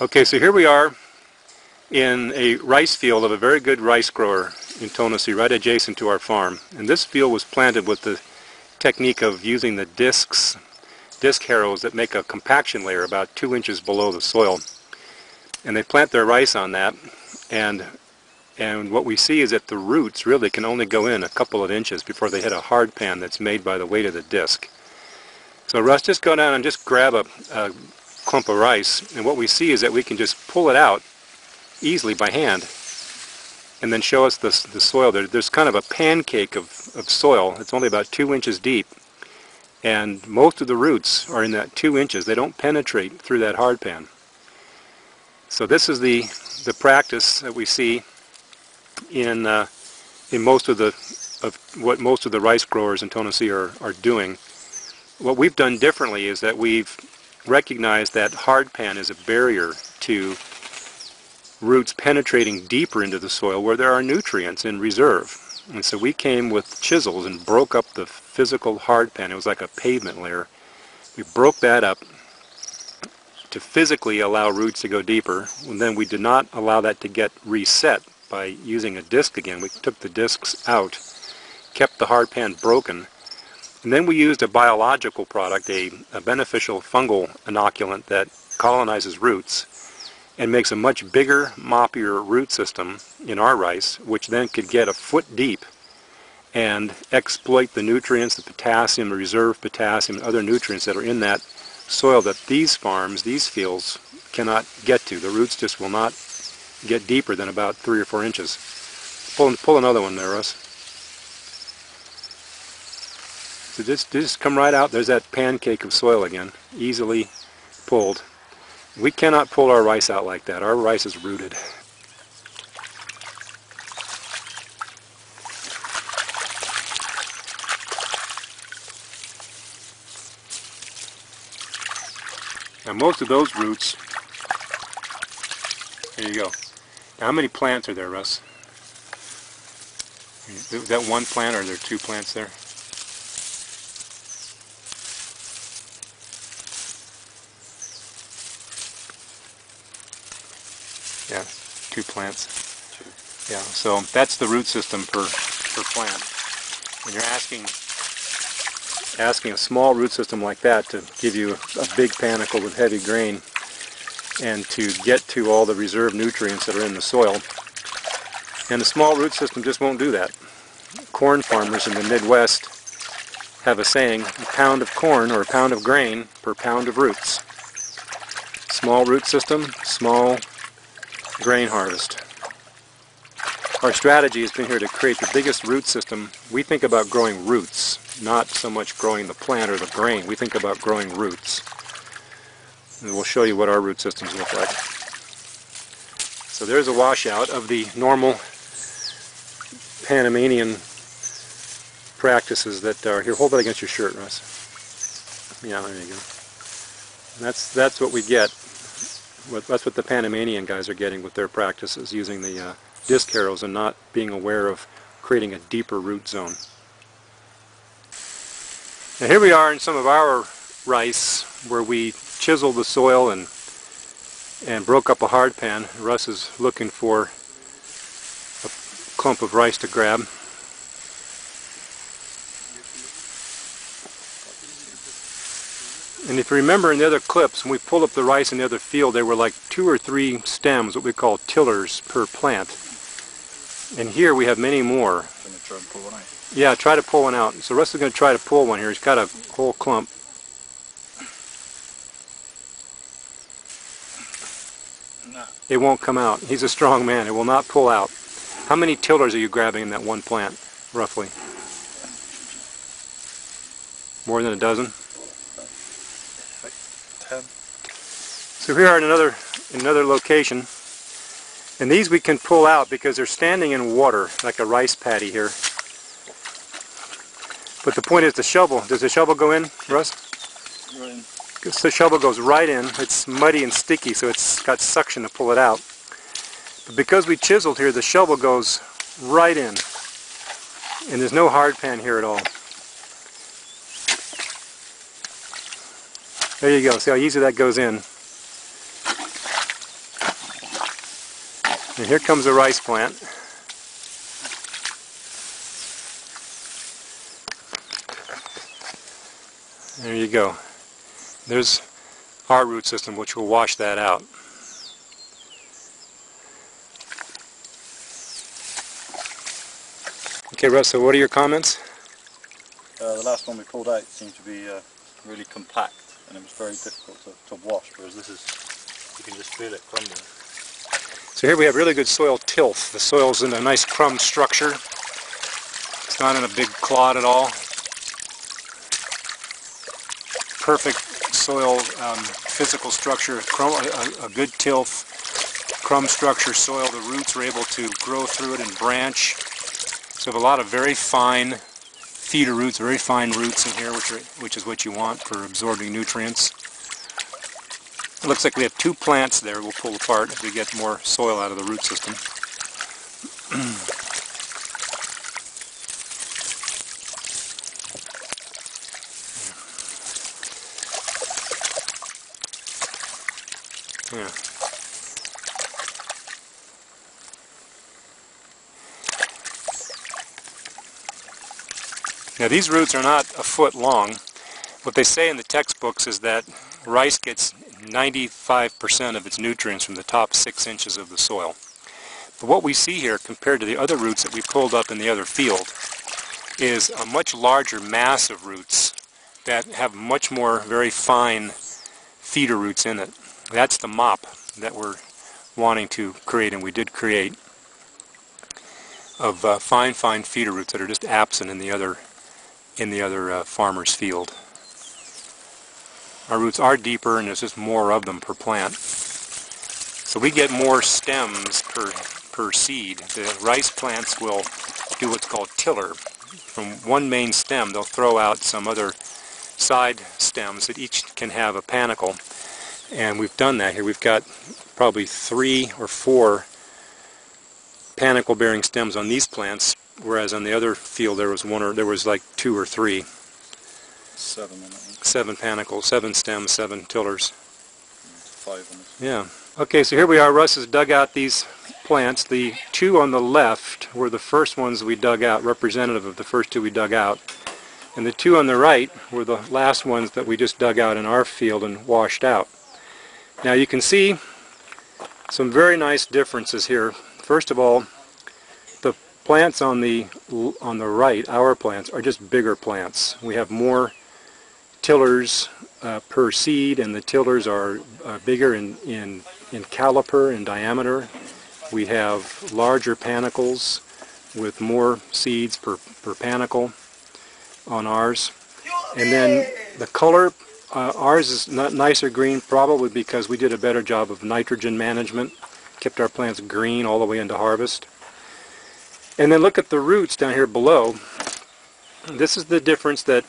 Okay, so here we are in a rice field of a very good rice grower in Tennessee, right adjacent to our farm. And this field was planted with the technique of using the disc harrows that make a compaction layer about 2 inches below the soil. And they plant their rice on that, and what we see is that the roots really can only go in a couple of inches before they hit a hard pan that's made by the weight of the disc. So Russ, just go down and just grab a clump of rice, and what we see is that we can just pull it out easily by hand and then show us the soil. There's kind of a pancake of soil. It's only about 2 inches deep, and most of the roots are in that 2 inches. They don't penetrate through that hard pan. So this is the practice that we see in most of what most of the rice growers in Tennessee are doing. What we've done differently is that we've recognized that hard pan is a barrier to roots penetrating deeper into the soil where there are nutrients in reserve. And so we came with chisels and broke up the physical hard pan. It was like a pavement layer. We broke that up to physically allow roots to go deeper, and then we did not allow that to get reset by using a disc again. We took the discs out, kept the hard pan broken, and then we used a biological product, a beneficial fungal inoculant that colonizes roots and makes a much bigger, moppier root system in our rice, which then could get a foot deep and exploit the nutrients, the potassium, the reserve potassium, and other nutrients that are in that soil that these farms, these fields, cannot get to. The roots just will not get deeper than about 3 or 4 inches. Pull another one there, Russ. So just come right out. There's that pancake of soil again, easily pulled. We cannot pull our rice out like that. Our rice is rooted. Now most of those roots, there you go. Now how many plants are there, Russ? Is that one plant or are there 2 plants there? Yeah, 2 plants. Yeah, so that's the root system per plant. When you're asking a small root system like that to give you a big panicle with heavy grain and to get to all the reserve nutrients that are in the soil, and a small root system just won't do that. Corn farmers in the Midwest have a saying, a pound of corn or a pound of grain per pound of roots. Small root system, small grain harvest. Our strategy has been here to create the biggest root system. We think about growing roots, not so much growing the plant or the grain. We think about growing roots. And we'll show you what our root systems look like. So there's a washout of the normal Panamanian practices that are here. Hold that against your shirt, Russ. Yeah, there you go. That's what we get. That's what the Panamanian guys are getting with their practices, using the disc harrows and not being aware of creating a deeper root zone. Now here we are in some of our rice where we chiseled the soil and broke up a hard pan. Russ is looking for a clump of rice to grab. And if you remember in the other clips, when we pulled up the rice in the other field, there were like 2 or 3 stems, what we call tillers per plant. And here we have many more. I'm going to try and pull one out. Yeah, try to pull one out. So Russ is going to try to pull one here. He's got a whole clump. No. It won't come out. He's a strong man. It will not pull out. How many tillers are you grabbing in that one plant, roughly? More than a dozen? 10. So here are in another location, and these we can pull out because they're standing in water like a rice paddy here. But the point is the shovel. Does the shovel go in, Russ? Right in. The shovel goes right in. It's muddy and sticky, so it's got suction to pull it out. But because we chiseled here, the shovel goes right in, and there's no hard pan here at all. There you go. See how easy that goes in. And here comes a rice plant. There you go. There's our root system, which will wash that out. Okay, Russ, so what are your comments? The last one we pulled out seemed to be really compact, and it was very difficult to wash, whereas this is, you can just feel it crumbling. So here we have really good soil tilth. The soil's in a nice crumb structure. It's not in a big clod at all. Perfect soil physical structure, a good tilth, crumb structure soil. The roots are able to grow through it and branch. So we have a lot of very fine feeder roots, very fine roots in here, which is what you want for absorbing nutrients. It looks like we have two plants there we'll pull apart as we get more soil out of the root system. Yeah. Now these roots are not a foot long. What they say in the textbooks is that rice gets 95% of its nutrients from the top 6 inches of the soil. But what we see here compared to the other roots that we pulled up in the other field is a much larger mass of roots that have much more very fine feeder roots in it. That's the mop that we're wanting to create, and we did create, of fine feeder roots that are just absent in the other farmer's field. Our roots are deeper, and there's just more of them per plant. So we get more stems per seed. The rice plants will do what's called tiller. From one main stem, they'll throw out some other side stems that each can have a panicle. And we've done that here. We've got probably 3 or 4 panicle-bearing stems on these plants, whereas on the other field there was like 2 or 3. 7 in it. 7 panicles, 7 stems, 7 tillers. 5 in this. Yeah. Okay, so here we are. Russ has dug out these plants. The 2 on the left were the first ones we dug out, representative of the first 2 we dug out. And the 2 on the right were the last ones that we just dug out in our field and washed out. Now you can see some very nice differences here. First of all, the plants on the right, our plants, are just bigger plants. We have more tillers per seed, and the tillers are bigger in caliper and diameter. We have larger panicles with more seeds per panicle on ours. And then the color, ours is nicer green, probably because we did a better job of nitrogen management, kept our plants green all the way into harvest. And then look at the roots down here below. This is the difference that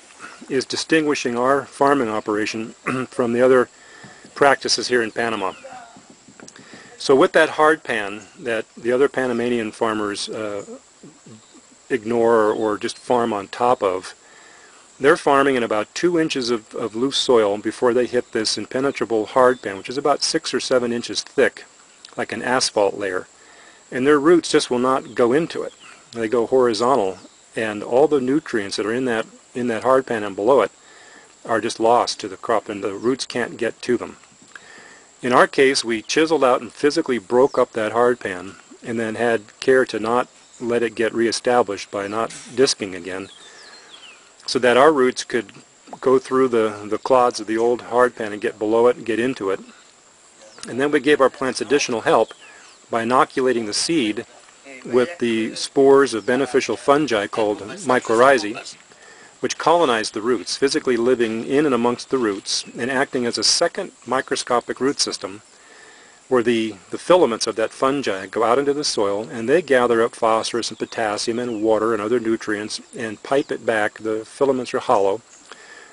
is distinguishing our farming operation from the other practices here in Panama. So with that hard pan that the other Panamanian farmers ignore or just farm on top of, they're farming in about 2 inches of loose soil before they hit this impenetrable hard pan, which is about 6 or 7 inches thick, like an asphalt layer. And their roots just will not go into it. They go horizontal, and all the nutrients that are in that hard pan and below it are just lost to the crop, and the roots can't get to them. In our case, we chiseled out and physically broke up that hard pan and then had care to not let it get reestablished by not disking again, so that our roots could go through the clods of the old hard pan and get below it and get into it. And then we gave our plants additional help by inoculating the seed with the spores of beneficial fungi called mycorrhizae, which colonized the roots, physically living in and amongst the roots and acting as a second microscopic root system where the filaments of that fungi go out into the soil and they gather up phosphorus and potassium and water and other nutrients and pipe it back. The filaments are hollow,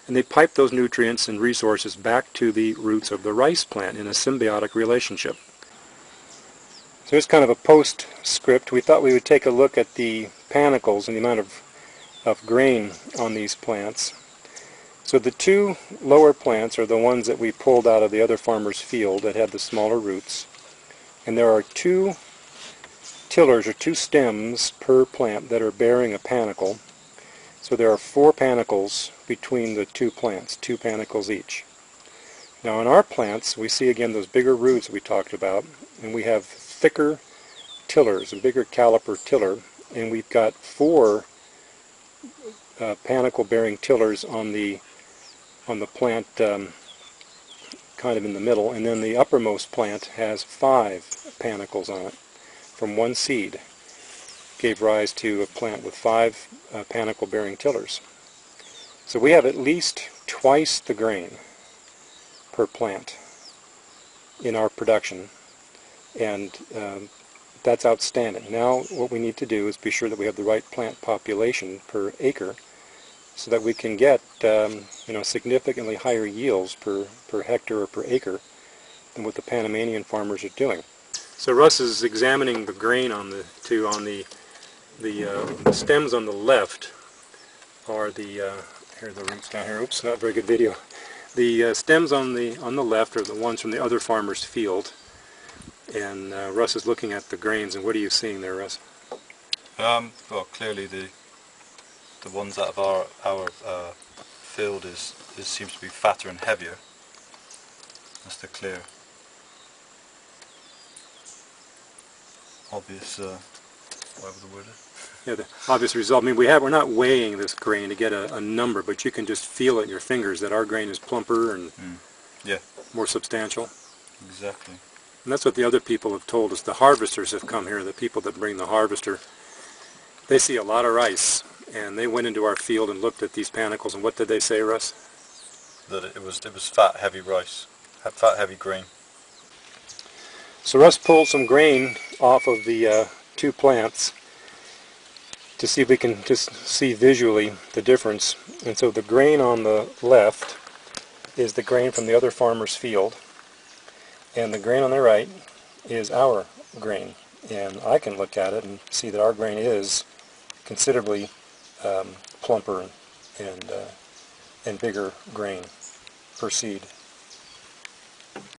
and they pipe those nutrients and resources back to the roots of the rice plant in a symbiotic relationship. So here's kind of a postscript. We thought we would take a look at the panicles and the amount of grain on these plants. So the 2 lower plants are the ones that we pulled out of the other farmer's field that had the smaller roots. And there are 2 tillers are 2 stems per plant that are bearing a panicle. So there are 4 panicles between the 2 plants, 2 panicles each. Now in our plants, we see again those bigger roots we talked about, and we have thicker tillers, a bigger caliper tiller, and we've got 4 panicle-bearing tillers on the plant kind of in the middle, and then the uppermost plant has 5 panicles on it from one seed. Gave rise to a plant with 5 panicle-bearing tillers. So we have at least twice the grain per plant in our production, and that's outstanding. Now what we need to do is be sure that we have the right plant population per acre so that we can get significantly higher yields per hectare or per acre than what the Panamanian farmers are doing. So Russ is examining the grain on the stems on the left are the here are the roots down here. Oops, not very good video. The stems on the left are the ones from the other farmer's field, and Russ is looking at the grains. And what are you seeing there, Russ? Well, clearly the ones out of our field seems to be fatter and heavier. That's the clear, obvious, whatever the word is. Yeah, the obvious result. I mean, we're not weighing this grain to get a number, but you can just feel it in your fingers that our grain is plumper and yeah, more substantial. Exactly. And that's what the other people have told us. The harvesters have come here, the people that bring the harvester. They see a lot of rice, and they went into our field and looked at these panicles, and what did they say, Russ? That it was fat, heavy rice, fat, heavy grain. So Russ pulled some grain off of the 2 plants to see if we can just see visually the difference. And so the grain on the left is the grain from the other farmer's field, and the grain on the right is our grain. And I can look at it and see that our grain is considerably plumper and bigger grain per seed.